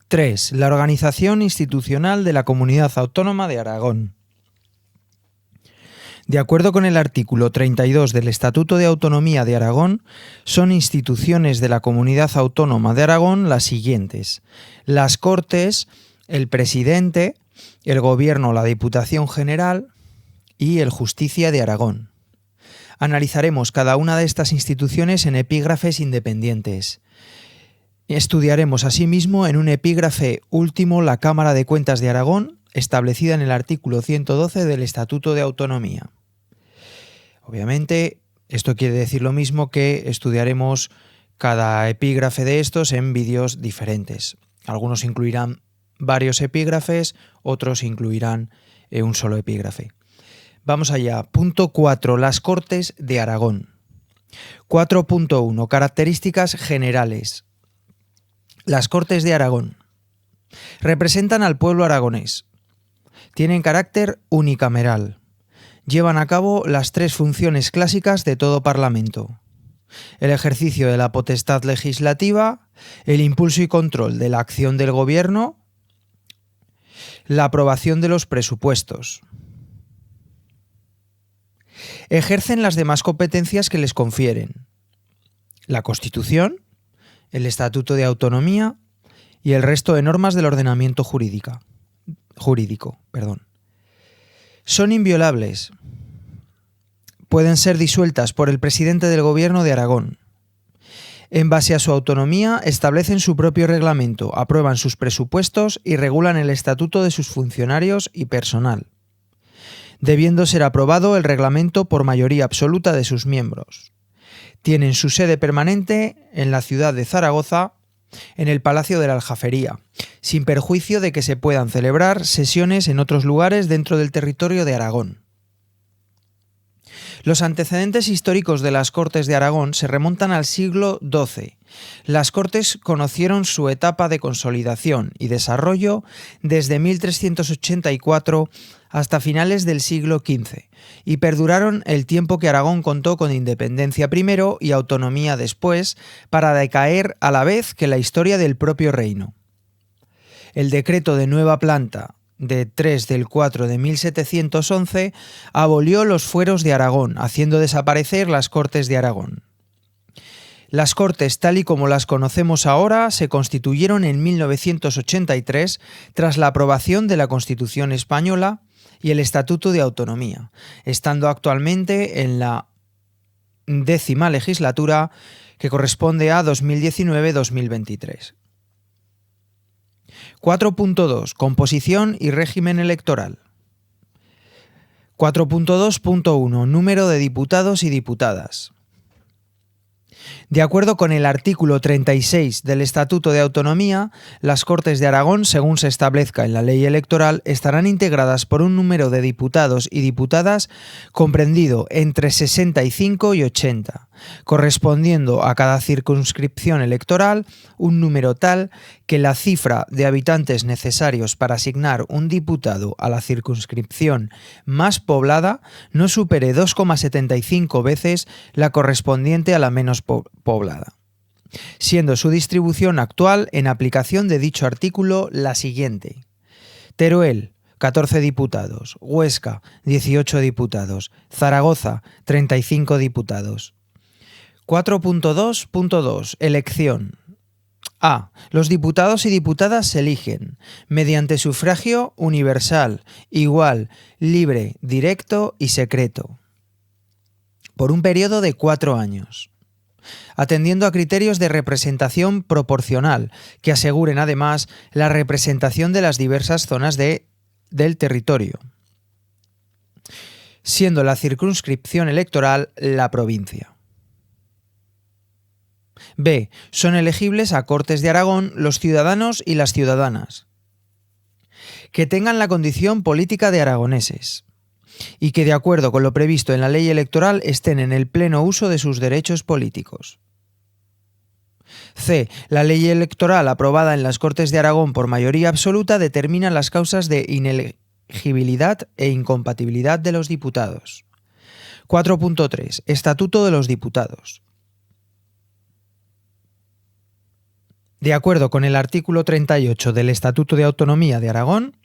3. La organización institucional de la Comunidad Autónoma de Aragón. De acuerdo con el artículo 32 del Estatuto de Autonomía de Aragón, son instituciones de la Comunidad Autónoma de Aragón las siguientes: las Cortes, el Presidente, el Gobierno o la Diputación General y el Justicia de Aragón. Analizaremos cada una de estas instituciones en epígrafes independientes. Estudiaremos asimismo en un epígrafe último la Cámara de Cuentas de Aragón, establecida en el artículo 112 del Estatuto de Autonomía. Obviamente, esto quiere decir lo mismo que estudiaremos cada epígrafe de estos en vídeos diferentes. Algunos incluirán varios epígrafes, otros incluirán un solo epígrafe. Vamos allá. Punto 4. Las Cortes de Aragón. 4.1. Características generales. Las Cortes de Aragón representan al pueblo aragonés. Tienen carácter unicameral. Llevan a cabo las tres funciones clásicas de todo parlamento: el ejercicio de la potestad legislativa, el impulso y control de la acción del gobierno, la aprobación de los presupuestos. Ejercen las demás competencias que les confieren: la Constitución, el Estatuto de Autonomía y el resto de normas del ordenamiento jurídico. Son inviolables. Pueden ser disueltas por el presidente del Gobierno de Aragón. En base a su autonomía, establecen su propio reglamento, aprueban sus presupuestos y regulan el estatuto de sus funcionarios y personal, debiendo ser aprobado el reglamento por mayoría absoluta de sus miembros. Tienen su sede permanente en la ciudad de Zaragoza, en el Palacio de la Aljafería, sin perjuicio de que se puedan celebrar sesiones en otros lugares dentro del territorio de Aragón. Los antecedentes históricos de las Cortes de Aragón se remontan al siglo XII. Las Cortes conocieron su etapa de consolidación y desarrollo desde 1384 hasta finales del siglo XV y perduraron el tiempo que Aragón contó con independencia primero y autonomía después, para decaer a la vez que la historia del propio reino. El decreto de nueva planta de 3 del 4 de 1711 abolió los fueros de Aragón, haciendo desaparecer las Cortes de Aragón. Las Cortes, tal y como las conocemos ahora, se constituyeron en 1983 tras la aprobación de la Constitución española y el Estatuto de Autonomía, estando actualmente en la 10ª legislatura, que corresponde a 2019-2023. 4.2. Composición y régimen electoral. 4.2.1. Número de diputados y diputadas. De acuerdo con el artículo 36 del Estatuto de Autonomía, las Cortes de Aragón, según se establezca en la ley electoral, estarán integradas por un número de diputados y diputadas comprendido entre 65 y 80, correspondiendo a cada circunscripción electoral un número tal que la cifra de habitantes necesarios para asignar un diputado a la circunscripción más poblada no supere 2,75 veces la correspondiente a la menos poblada, siendo su distribución actual en aplicación de dicho artículo la siguiente: Teruel, 14 diputados, Huesca, 18 diputados, Zaragoza, 35 diputados. 4.2.2. Elección. A. Los diputados y diputadas se eligen mediante sufragio universal, igual, libre, directo y secreto, por un periodo de 4 años, atendiendo a criterios de representación proporcional que aseguren además la representación de las diversas zonas del territorio, siendo la circunscripción electoral la provincia. B. Son elegibles a Cortes de Aragón los ciudadanos y las ciudadanas que tengan la condición política de aragoneses y que, de acuerdo con lo previsto en la ley electoral, estén en el pleno uso de sus derechos políticos. C. La ley electoral aprobada en las Cortes de Aragón por mayoría absoluta determina las causas de inelegibilidad e incompatibilidad de los diputados. 4.3. Estatuto de los diputados. De acuerdo con el artículo 38 del Estatuto de Autonomía de Aragón,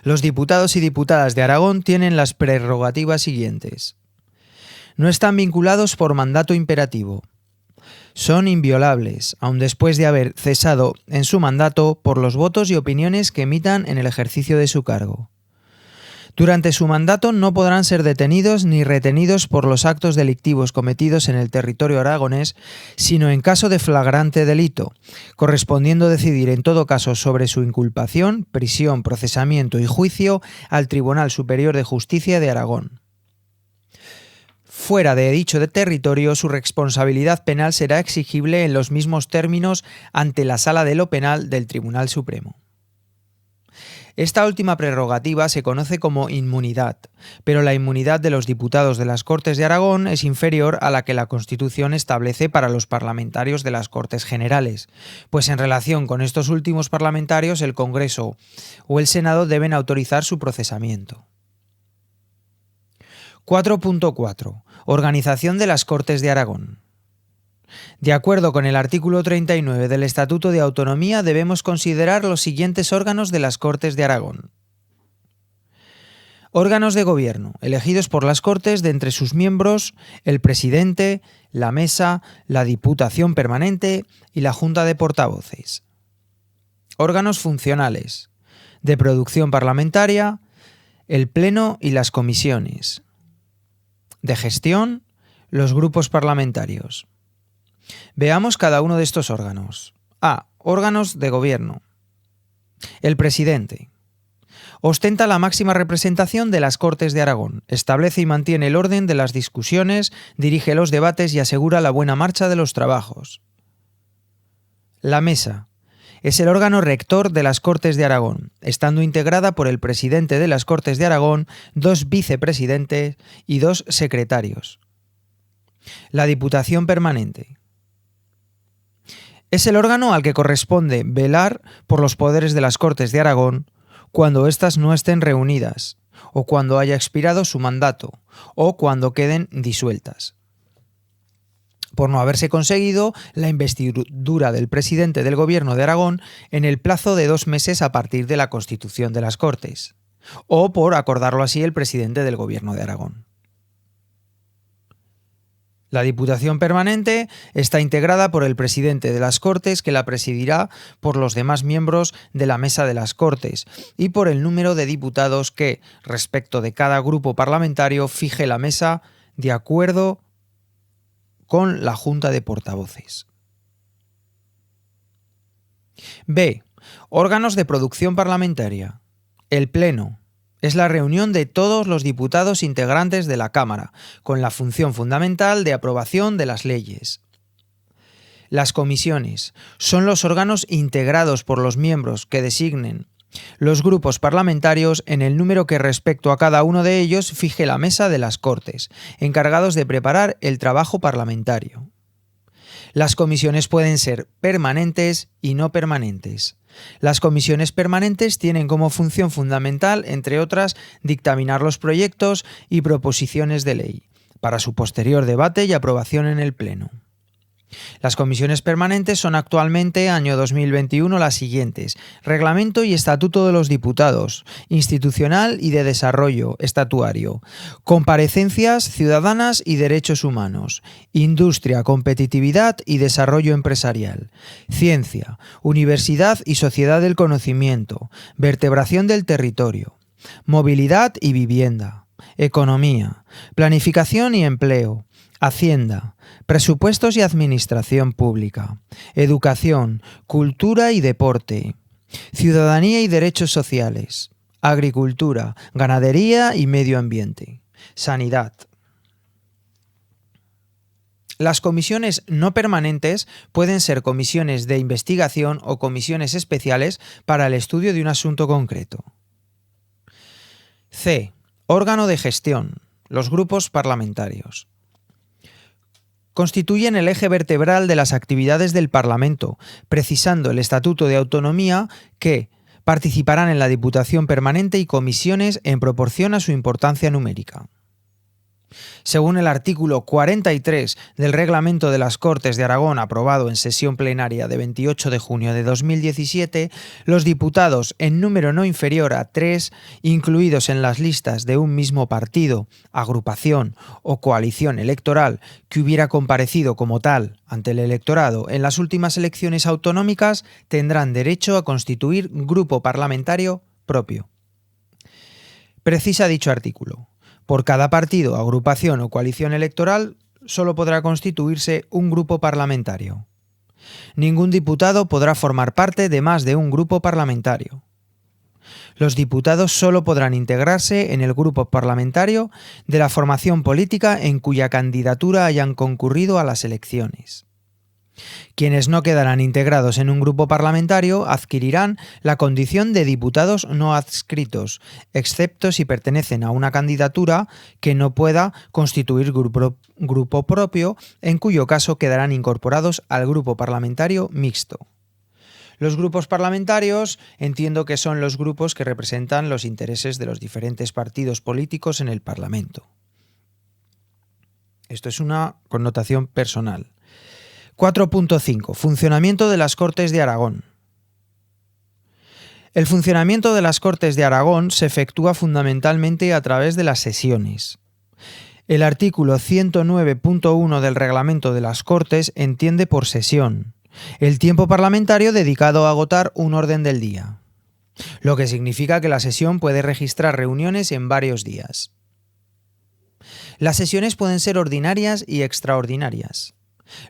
los diputados y diputadas de Aragón tienen las prerrogativas siguientes. No están vinculados por mandato imperativo. Son inviolables, aun después de haber cesado en su mandato por los votos y opiniones que emitan en el ejercicio de su cargo. Durante su mandato no podrán ser detenidos ni retenidos por los actos delictivos cometidos en el territorio aragonés, sino en caso de flagrante delito, correspondiendo decidir en todo caso sobre su inculpación, prisión, procesamiento y juicio al Tribunal Superior de Justicia de Aragón. Fuera de dicho territorio, su responsabilidad penal será exigible en los mismos términos ante la Sala de lo Penal del Tribunal Supremo. Esta última prerrogativa se conoce como inmunidad, pero la inmunidad de los diputados de las Cortes de Aragón es inferior a la que la Constitución establece para los parlamentarios de las Cortes Generales, pues en relación con estos últimos parlamentarios el Congreso o el Senado deben autorizar su procesamiento. 4.4. Organización de las Cortes de Aragón. De acuerdo con el artículo 39 del Estatuto de Autonomía, debemos considerar los siguientes órganos de las Cortes de Aragón. Órganos de gobierno, elegidos por las Cortes de entre sus miembros el presidente, la mesa, la Diputación Permanente y la Junta de Portavoces. Órganos funcionales, de producción parlamentaria, el Pleno y las comisiones. De gestión, los grupos parlamentarios. Veamos cada uno de estos órganos. A. Órganos de gobierno. El presidente. Ostenta la máxima representación de las Cortes de Aragón, establece y mantiene el orden de las discusiones, dirige los debates y asegura la buena marcha de los trabajos. La mesa. Es el órgano rector de las Cortes de Aragón, estando integrada por el presidente de las Cortes de Aragón, 2 vicepresidentes y 2 secretarios. La Diputación Permanente. Es el órgano al que corresponde velar por los poderes de las Cortes de Aragón cuando éstas no estén reunidas, o cuando haya expirado su mandato, o cuando queden disueltas, por no haberse conseguido la investidura del presidente del Gobierno de Aragón en el plazo de 2 meses a partir de la constitución de las Cortes, o por acordarlo así el presidente del Gobierno de Aragón. La Diputación Permanente está integrada por el presidente de las Cortes, que la presidirá por los demás miembros de la Mesa de las Cortes y por el número de diputados que, respecto de cada grupo parlamentario, fije la mesa de acuerdo con la Junta de Portavoces. B. Órganos de producción parlamentaria. El Pleno. Es la reunión de todos los diputados integrantes de la Cámara, con la función fundamental de aprobación de las leyes. Las comisiones son los órganos integrados por los miembros que designen los grupos parlamentarios en el número que respecto a cada uno de ellos fije la mesa de las Cortes, encargados de preparar el trabajo parlamentario. Las comisiones pueden ser permanentes y no permanentes. Las comisiones permanentes tienen como función fundamental, entre otras, dictaminar los proyectos y proposiciones de ley, para su posterior debate y aprobación en el Pleno. Las comisiones permanentes son actualmente, año 2021, las siguientes: Reglamento y Estatuto de los Diputados, Institucional y de Desarrollo, Estatuario, Comparecencias Ciudadanas y Derechos Humanos, Industria, Competitividad y Desarrollo Empresarial, Ciencia, Universidad y Sociedad del Conocimiento, Vertebración del Territorio, Movilidad y Vivienda, Economía, Planificación y Empleo, Hacienda, Presupuestos y Administración Pública, Educación, Cultura y Deporte, Ciudadanía y Derechos Sociales, Agricultura, Ganadería y Medio Ambiente, Sanidad. Las comisiones no permanentes pueden ser comisiones de investigación o comisiones especiales para el estudio de un asunto concreto. C. Órgano de gestión. Los grupos parlamentarios. Constituyen el eje vertebral de las actividades del Parlamento, precisando el Estatuto de Autonomía que participarán en la Diputación Permanente y comisiones en proporción a su importancia numérica. Según el artículo 43 del Reglamento de las Cortes de Aragón, aprobado en sesión plenaria de 28 de junio de 2017, los diputados en número no inferior a 3, incluidos en las listas de un mismo partido, agrupación o coalición electoral que hubiera comparecido como tal ante el electorado en las últimas elecciones autonómicas, tendrán derecho a constituir grupo parlamentario propio. Precisa dicho artículo: por cada partido, agrupación o coalición electoral solo podrá constituirse un grupo parlamentario. Ningún diputado podrá formar parte de más de un grupo parlamentario. Los diputados solo podrán integrarse en el grupo parlamentario de la formación política en cuya candidatura hayan concurrido a las elecciones. Quienes no quedarán integrados en un grupo parlamentario adquirirán la condición de diputados no adscritos, excepto si pertenecen a una candidatura que no pueda constituir grupo propio, en cuyo caso quedarán incorporados al grupo parlamentario mixto. Los grupos parlamentarios entiendo que son los grupos que representan los intereses de los diferentes partidos políticos en el Parlamento. Esto es una connotación personal. 4.5. Funcionamiento de las Cortes de Aragón. El funcionamiento de las Cortes de Aragón se efectúa fundamentalmente a través de las sesiones. El artículo 109.1 del Reglamento de las Cortes entiende por sesión el tiempo parlamentario dedicado a agotar un orden del día, lo que significa que la sesión puede registrar reuniones en varios días. Las sesiones pueden ser ordinarias y extraordinarias.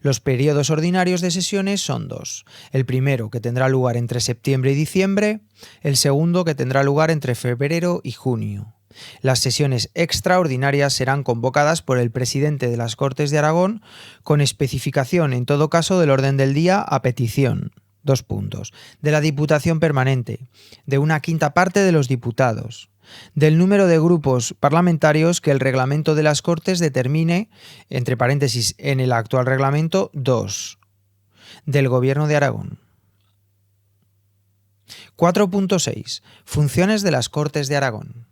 Los periodos ordinarios de sesiones son dos: el primero, que tendrá lugar entre septiembre y diciembre; el segundo, que tendrá lugar entre febrero y junio. Las sesiones extraordinarias serán convocadas por el presidente de las Cortes de Aragón, con especificación en todo caso del orden del día a petición, de la Diputación Permanente, de una quinta parte de los diputados, del número de grupos parlamentarios que el reglamento de las Cortes determine, entre paréntesis en el actual reglamento, 2, del Gobierno de Aragón. 4.6. Funciones de las Cortes de Aragón.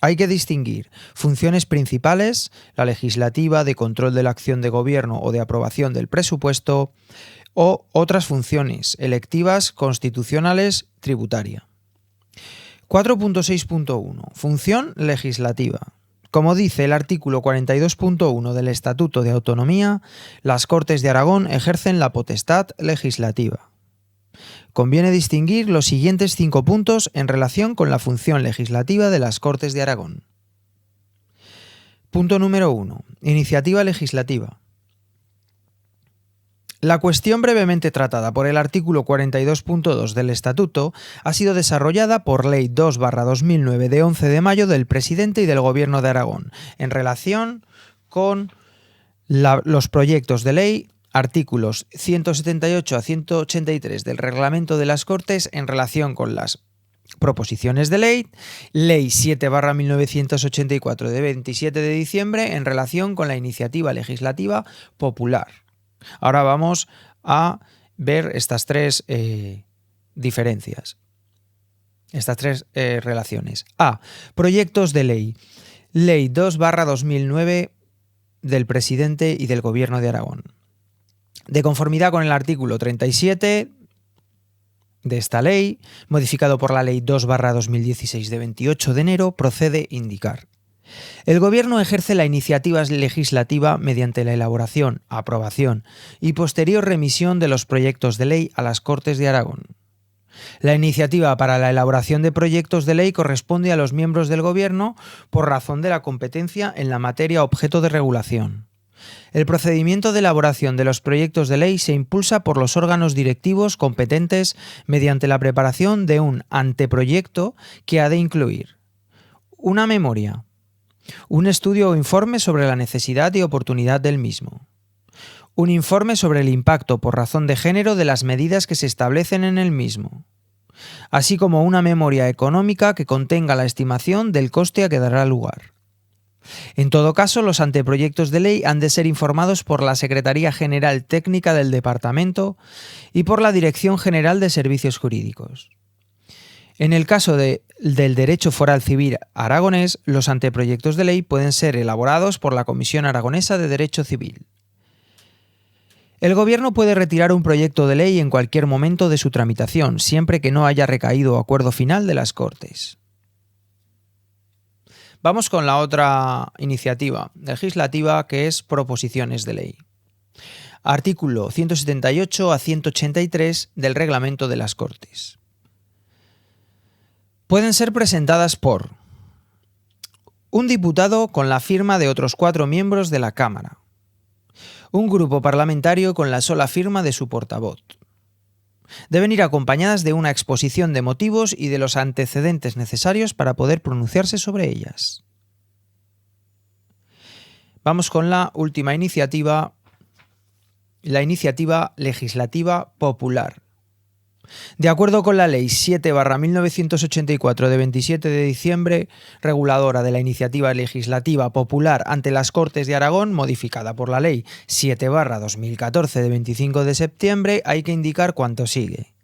Hay que distinguir funciones principales, la legislativa, de control de la acción de gobierno o de aprobación del presupuesto, o otras funciones electivas, constitucionales, tributaria. 4.6.1. Función legislativa. Como dice el artículo 42.1 del Estatuto de Autonomía, las Cortes de Aragón ejercen la potestad legislativa. Conviene distinguir los siguientes 5 puntos en relación con la función legislativa de las Cortes de Aragón. Punto número 1. Iniciativa legislativa. La cuestión brevemente tratada por el artículo 42.2 del Estatuto ha sido desarrollada por Ley 2/2009 de 11 de mayo del Presidente y del Gobierno de Aragón en relación con los proyectos de ley, artículos 178 a 183 del Reglamento de las Cortes en relación con las proposiciones de ley, Ley 7/1984 de 27 de diciembre en relación con la iniciativa legislativa popular. Ahora vamos a ver estas tres diferencias, estas tres relaciones. A. Proyectos de ley. Ley 2/2009 del Presidente y del Gobierno de Aragón. De conformidad con el artículo 37 de esta ley, modificado por la Ley 2/2016 de 28 de enero, procede indicar: el Gobierno ejerce la iniciativa legislativa mediante la elaboración, aprobación y posterior remisión de los proyectos de ley a las Cortes de Aragón. La iniciativa para la elaboración de proyectos de ley corresponde a los miembros del Gobierno por razón de la competencia en la materia objeto de regulación. El procedimiento de elaboración de los proyectos de ley se impulsa por los órganos directivos competentes mediante la preparación de un anteproyecto que ha de incluir una memoria, un estudio o informe sobre la necesidad y oportunidad del mismo, un informe sobre el impacto por razón de género de las medidas que se establecen en el mismo, así como una memoria económica que contenga la estimación del coste a que dará lugar. En todo caso, los anteproyectos de ley han de ser informados por la Secretaría General Técnica del Departamento y por la Dirección General de Servicios Jurídicos. En el caso del derecho foral civil aragonés, los anteproyectos de ley pueden ser elaborados por la Comisión Aragonesa de Derecho Civil. El Gobierno puede retirar un proyecto de ley en cualquier momento de su tramitación, siempre que no haya recaído acuerdo final de las Cortes. Vamos con la otra iniciativa legislativa, que es proposiciones de ley. Artículo 178 a 183 del Reglamento de las Cortes. Pueden ser presentadas por un diputado con la firma de otros 4 miembros de la Cámara, un grupo parlamentario con la sola firma de su portavoz. Deben ir acompañadas de una exposición de motivos y de los antecedentes necesarios para poder pronunciarse sobre ellas. Vamos con la última iniciativa, la iniciativa legislativa popular. De acuerdo con la Ley 7/1984 de 27 de diciembre, reguladora de la iniciativa legislativa popular ante las Cortes de Aragón, modificada por la Ley 7/2014 de 25 de septiembre, hay que indicar cuanto sigue.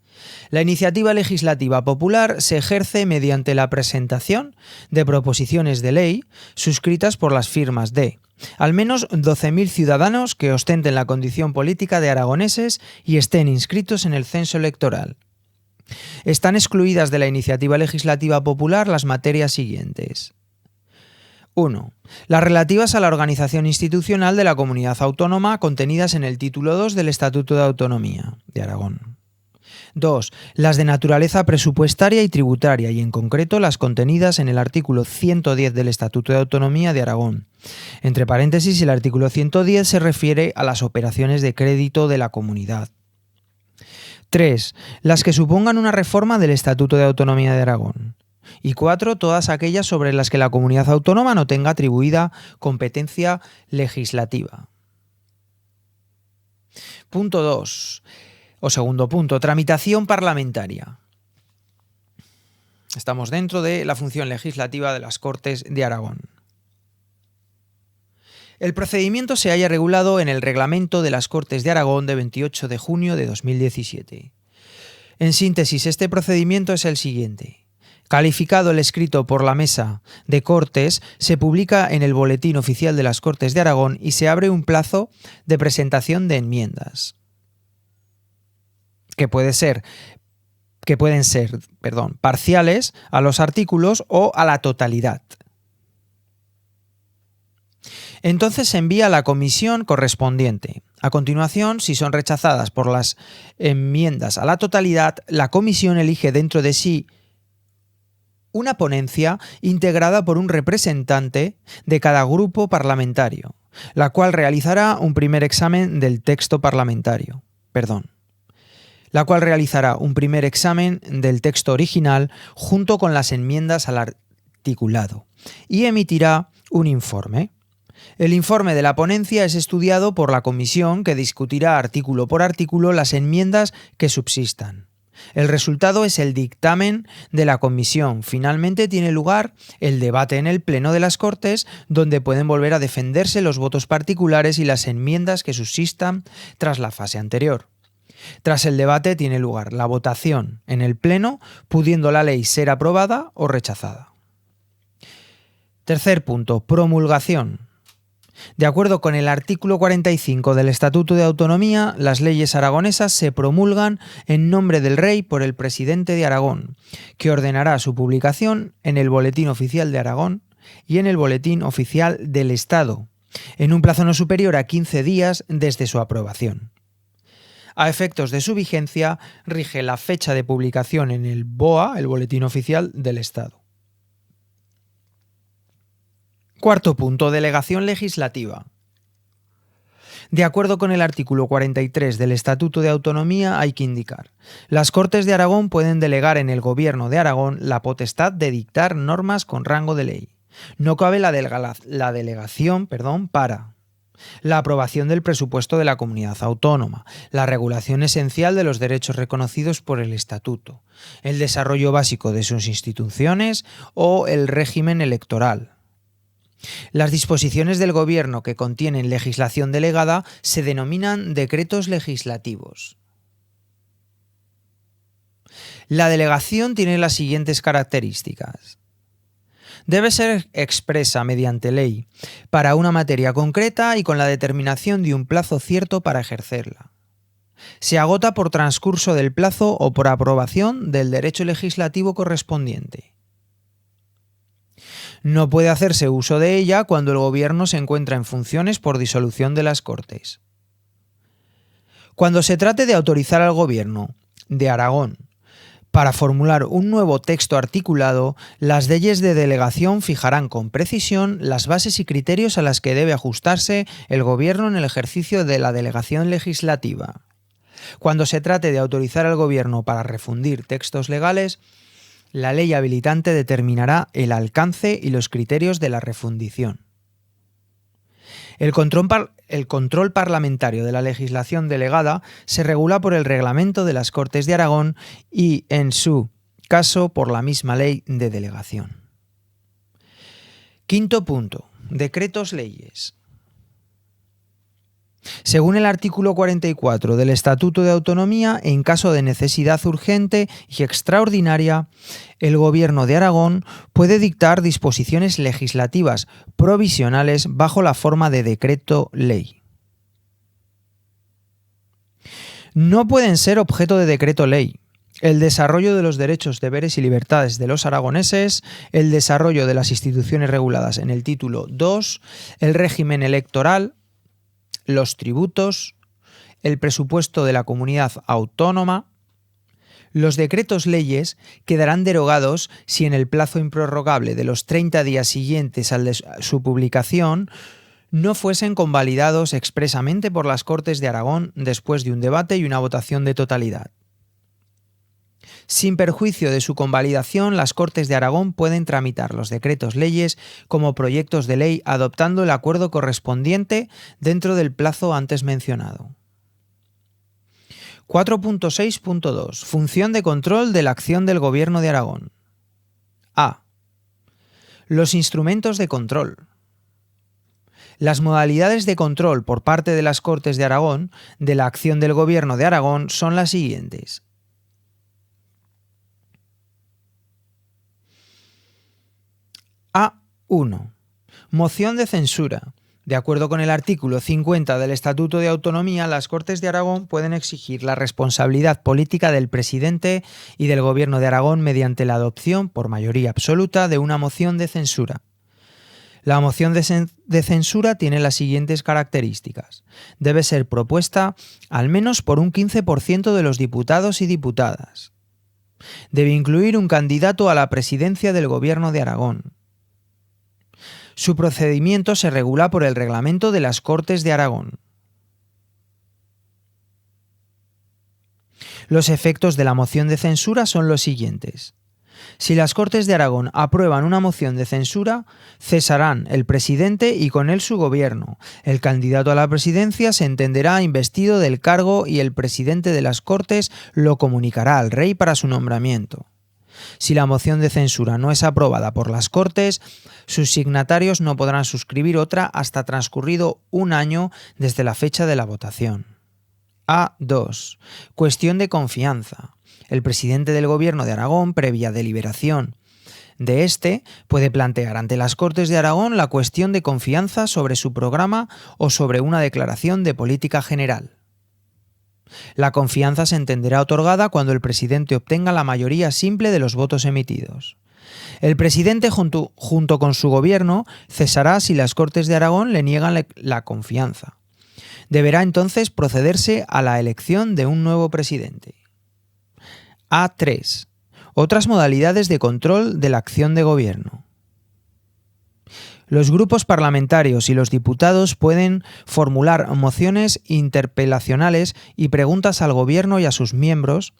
La iniciativa legislativa popular se ejerce mediante la presentación de proposiciones de ley suscritas por las firmas de al menos 12.000 ciudadanos que ostenten la condición política de aragoneses y estén inscritos en el censo electoral. Están excluidas de la iniciativa legislativa popular las materias siguientes. 1. Las relativas a la organización institucional de la comunidad autónoma contenidas en el título 2 del Estatuto de Autonomía de Aragón. 2. Las de naturaleza presupuestaria y tributaria, y en concreto las contenidas en el artículo 110 del Estatuto de Autonomía de Aragón. Entre paréntesis, el artículo 110 se refiere a las operaciones de crédito de la comunidad. 3. Las que supongan una reforma del Estatuto de Autonomía de Aragón. Y 4. Todas aquellas sobre las que la comunidad autónoma no tenga atribuida competencia legislativa. Punto 2. O segundo punto, tramitación parlamentaria. Estamos dentro de la función legislativa de las Cortes de Aragón. El procedimiento se halla regulado en el Reglamento de las Cortes de Aragón de 28 de junio de 2017. En síntesis, este procedimiento es el siguiente. Calificado el escrito por la Mesa de Cortes, se publica en el Boletín Oficial de las Cortes de Aragón y se abre un plazo de presentación de enmiendas, que pueden ser parciales a los artículos o a la totalidad. Entonces se envía a la comisión correspondiente. A continuación, si son rechazadas por las enmiendas a la totalidad, la comisión elige dentro de sí una ponencia integrada por un representante de cada grupo parlamentario, la cual realizará un primer examen del texto original junto con las enmiendas al articulado y emitirá un informe. El informe de la ponencia es estudiado por la comisión, que discutirá artículo por artículo las enmiendas que subsistan. El resultado es el dictamen de la comisión. Finalmente tiene lugar el debate en el Pleno de las Cortes, donde pueden volver a defenderse los votos particulares y las enmiendas que subsistan tras la fase anterior. Tras el debate tiene lugar la votación en el Pleno, pudiendo la ley ser aprobada o rechazada. Tercer punto, promulgación. De acuerdo con el artículo 45 del Estatuto de Autonomía, las leyes aragonesas se promulgan en nombre del Rey por el presidente de Aragón, que ordenará su publicación en el Boletín Oficial de Aragón y en el Boletín Oficial del Estado, en un plazo no superior a 15 días desde su aprobación. A efectos de su vigencia, rige la fecha de publicación en el BOA, el Boletín Oficial del Estado. Cuarto punto, delegación legislativa. De acuerdo con el artículo 43 del Estatuto de Autonomía, hay que indicar: las Cortes de Aragón pueden delegar en el Gobierno de Aragón la potestad de dictar normas con rango de ley. No cabe la delegación para la aprobación del presupuesto de la comunidad autónoma, la regulación esencial de los derechos reconocidos por el Estatuto, el desarrollo básico de sus instituciones o el régimen electoral. Las disposiciones del Gobierno que contienen legislación delegada se denominan decretos legislativos. La delegación tiene las siguientes características. Debe ser expresa mediante ley para una materia concreta y con la determinación de un plazo cierto para ejercerla. Se agota por transcurso del plazo o por aprobación del derecho legislativo correspondiente. No puede hacerse uso de ella cuando el Gobierno se encuentra en funciones por disolución de las Cortes. Cuando se trate de autorizar al Gobierno de Aragón para formular un nuevo texto articulado, las leyes de delegación fijarán con precisión las bases y criterios a las que debe ajustarse el Gobierno en el ejercicio de la delegación legislativa. Cuando se trate de autorizar al Gobierno para refundir textos legales, la ley habilitante determinará el alcance y los criterios de la refundición. El control parlamentario de la legislación delegada se regula por el Reglamento de las Cortes de Aragón y, en su caso, por la misma ley de delegación. Quinto punto. Decretos leyes. Según el artículo 44 del Estatuto de Autonomía, en caso de necesidad urgente y extraordinaria, el Gobierno de Aragón puede dictar disposiciones legislativas provisionales bajo la forma de decreto ley. No pueden ser objeto de decreto ley el desarrollo de los derechos, deberes y libertades de los aragoneses, el desarrollo de las instituciones reguladas en el título 2, el régimen electoral, los tributos, el presupuesto de la comunidad autónoma. Los decretos leyes quedarán derogados si en el plazo improrrogable de los 30 días siguientes al de su publicación no fuesen convalidados expresamente por las Cortes de Aragón después de un debate y una votación de totalidad. Sin perjuicio de su convalidación, las Cortes de Aragón pueden tramitar los decretos leyes como proyectos de ley adoptando el acuerdo correspondiente dentro del plazo antes mencionado. 4.6.2. Función de control de la acción del Gobierno de Aragón. A. Los instrumentos de control. Las modalidades de control por parte de las Cortes de Aragón de la acción del Gobierno de Aragón son las siguientes. A1. Moción de censura. De acuerdo con el artículo 50 del Estatuto de Autonomía, las Cortes de Aragón pueden exigir la responsabilidad política del presidente y del Gobierno de Aragón mediante la adopción, por mayoría absoluta, de una moción de censura. La moción de censura tiene las siguientes características. Debe ser propuesta al menos por un 15% de los diputados y diputadas. Debe incluir un candidato a la presidencia del Gobierno de Aragón. Su procedimiento se regula por el Reglamento de las Cortes de Aragón. Los efectos de la moción de censura son los siguientes. Si las Cortes de Aragón aprueban una moción de censura, cesarán el presidente y con él su gobierno. El candidato a la presidencia se entenderá investido del cargo y el presidente de las Cortes lo comunicará al rey para su nombramiento. Si la moción de censura no es aprobada por las Cortes, sus signatarios no podrán suscribir otra hasta transcurrido un año desde la fecha de la votación. A2. Cuestión de confianza. El presidente del Gobierno de Aragón, previa deliberación de este, puede plantear ante las Cortes de Aragón la cuestión de confianza sobre su programa o sobre una declaración de política general. La confianza se entenderá otorgada cuando el presidente obtenga la mayoría simple de los votos emitidos. El presidente, junto con su gobierno, cesará si las Cortes de Aragón le niegan la confianza. Deberá entonces procederse a la elección de un nuevo presidente. A3. Otras modalidades de control de la acción de gobierno. Los grupos parlamentarios y los diputados pueden formular mociones interpelacionales y preguntas al Gobierno y a sus miembros,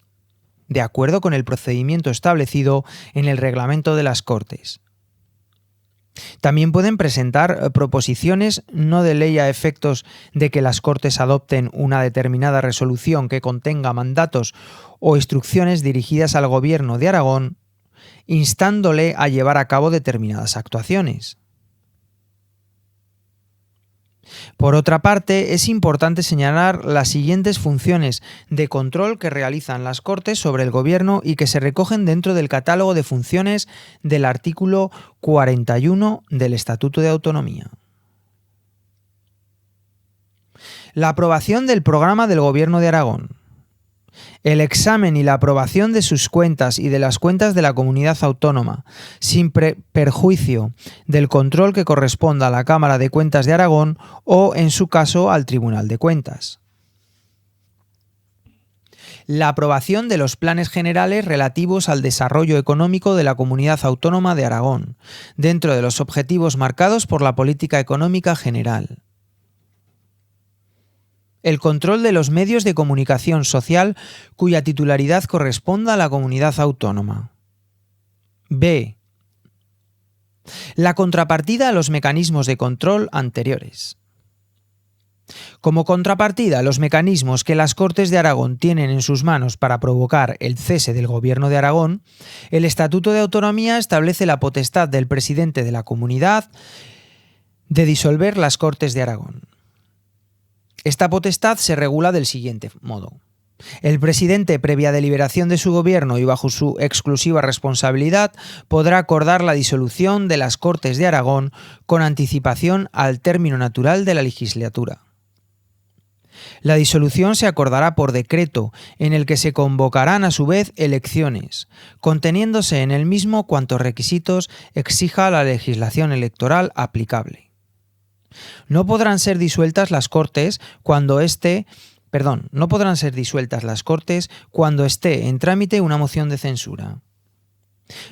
de acuerdo con el procedimiento establecido en el Reglamento de las Cortes. También pueden presentar proposiciones no de ley a efectos de que las Cortes adopten una determinada resolución que contenga mandatos o instrucciones dirigidas al Gobierno de Aragón, instándole a llevar a cabo determinadas actuaciones. Por otra parte, es importante señalar las siguientes funciones de control que realizan las Cortes sobre el Gobierno y que se recogen dentro del catálogo de funciones del artículo 41 del Estatuto de Autonomía. La aprobación del programa del Gobierno de Aragón. El examen y la aprobación de sus cuentas y de las cuentas de la comunidad autónoma, sin perjuicio del control que corresponda a la Cámara de Cuentas de Aragón o, en su caso, al Tribunal de Cuentas. La aprobación de los planes generales relativos al desarrollo económico de la comunidad autónoma de Aragón, dentro de los objetivos marcados por la política económica general. El control de los medios de comunicación social cuya titularidad corresponda a la comunidad autónoma. B. La contrapartida a los mecanismos de control anteriores. Como contrapartida a los mecanismos que las Cortes de Aragón tienen en sus manos para provocar el cese del Gobierno de Aragón, el Estatuto de Autonomía establece la potestad del presidente de la comunidad de disolver las Cortes de Aragón. Esta potestad se regula del siguiente modo. El presidente, previa deliberación de su gobierno y bajo su exclusiva responsabilidad, podrá acordar la disolución de las Cortes de Aragón con anticipación al término natural de la legislatura. La disolución se acordará por decreto, en el que se convocarán a su vez elecciones, conteniéndose en el mismo cuantos requisitos exija la legislación electoral aplicable. No podrán ser disueltas las Cortes cuando esté en trámite una moción de censura.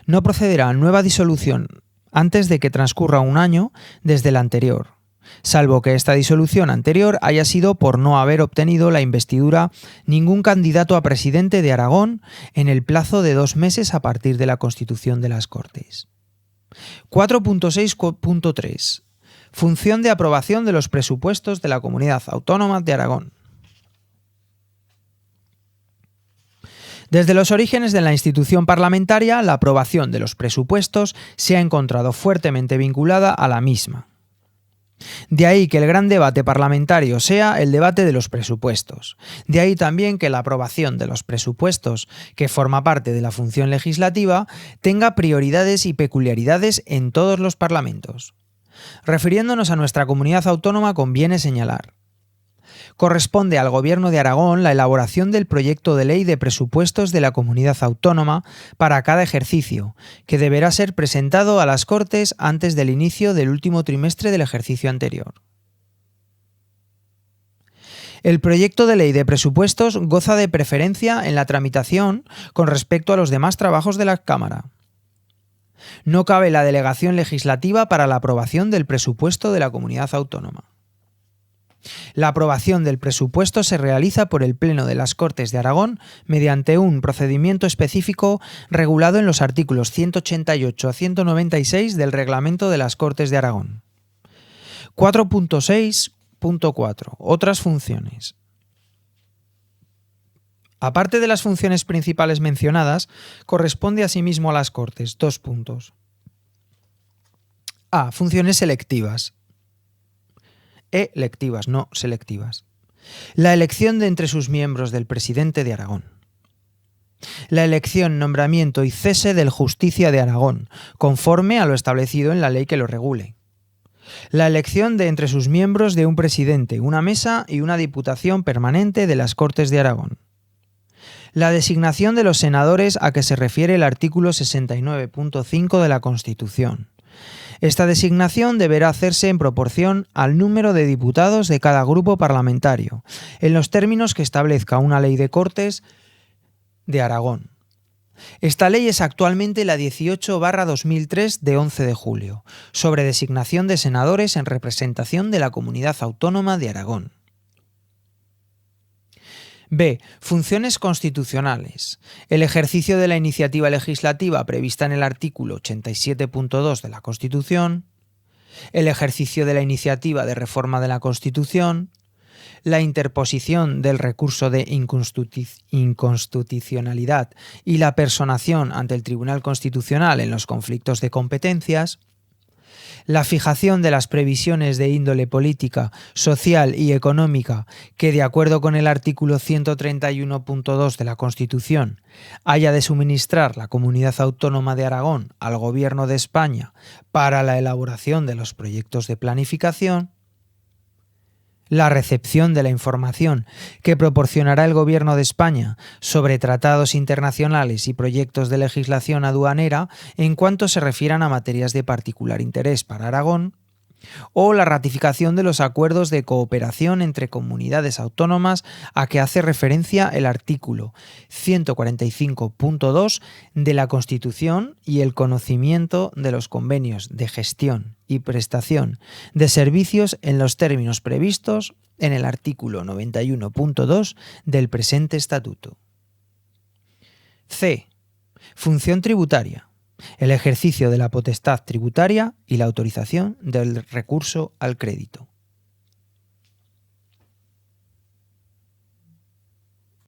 No procederá a nueva disolución antes de que transcurra un año desde la anterior, salvo que esta disolución anterior haya sido por no haber obtenido la investidura ningún candidato a presidente de Aragón en el plazo de 2 meses a partir de la constitución de las Cortes. 4.6.3. Función de aprobación de los presupuestos de la Comunidad Autónoma de Aragón. Desde los orígenes de la institución parlamentaria, la aprobación de los presupuestos se ha encontrado fuertemente vinculada a la misma. De ahí que el gran debate parlamentario sea el debate de los presupuestos. De ahí también que la aprobación de los presupuestos, que forma parte de la función legislativa, tenga prioridades y peculiaridades en todos los parlamentos. Refiriéndonos a nuestra comunidad autónoma, conviene señalar: corresponde al Gobierno de Aragón la elaboración del proyecto de ley de presupuestos de la comunidad autónoma para cada ejercicio, que deberá ser presentado a las Cortes antes del inicio del último trimestre del ejercicio anterior. El proyecto de ley de presupuestos goza de preferencia en la tramitación con respecto a los demás trabajos de la Cámara. No cabe la delegación legislativa para la aprobación del presupuesto de la comunidad autónoma. La aprobación del presupuesto se realiza por el Pleno de las Cortes de Aragón mediante un procedimiento específico regulado en los artículos 188 a 196 del Reglamento de las Cortes de Aragón. 4.6.4. Otras funciones. Aparte de las funciones principales mencionadas, corresponde asimismo a las Cortes 2 puntos. A. Funciones selectivas. Electivas, no selectivas. La elección de entre sus miembros del presidente de Aragón. La elección, nombramiento y cese del Justicia de Aragón, conforme a lo establecido en la ley que lo regule. La elección de entre sus miembros de un presidente, una mesa y una diputación permanente de las Cortes de Aragón. La designación de los senadores a que se refiere el artículo 69.5 de la Constitución. Esta designación deberá hacerse en proporción al número de diputados de cada grupo parlamentario, en los términos que establezca una ley de Cortes de Aragón. Esta ley es actualmente la 18/2003 de 11 de julio, sobre designación de senadores en representación de la Comunidad Autónoma de Aragón. B. Funciones constitucionales. El ejercicio de la iniciativa legislativa prevista en el artículo 87.2 de la Constitución, el ejercicio de la iniciativa de reforma de la Constitución, la interposición del recurso de inconstitucionalidad y la personación ante el Tribunal Constitucional en los conflictos de competencias, La fijación de las previsiones de índole política, social y económica que, de acuerdo con el artículo 131.2 de la Constitución, haya de suministrar la Comunidad Autónoma de Aragón al Gobierno de España para la elaboración de los proyectos de planificación. La recepción de la información que proporcionará el Gobierno de España sobre tratados internacionales y proyectos de legislación aduanera en cuanto se refieran a materias de particular interés para Aragón, o la ratificación de los acuerdos de cooperación entre comunidades autónomas a que hace referencia el artículo 145.2 de la Constitución y el conocimiento de los convenios de gestión y prestación de servicios en los términos previstos en el artículo 91.2 del presente estatuto. C. Función tributaria. El ejercicio de la potestad tributaria y la autorización del recurso al crédito.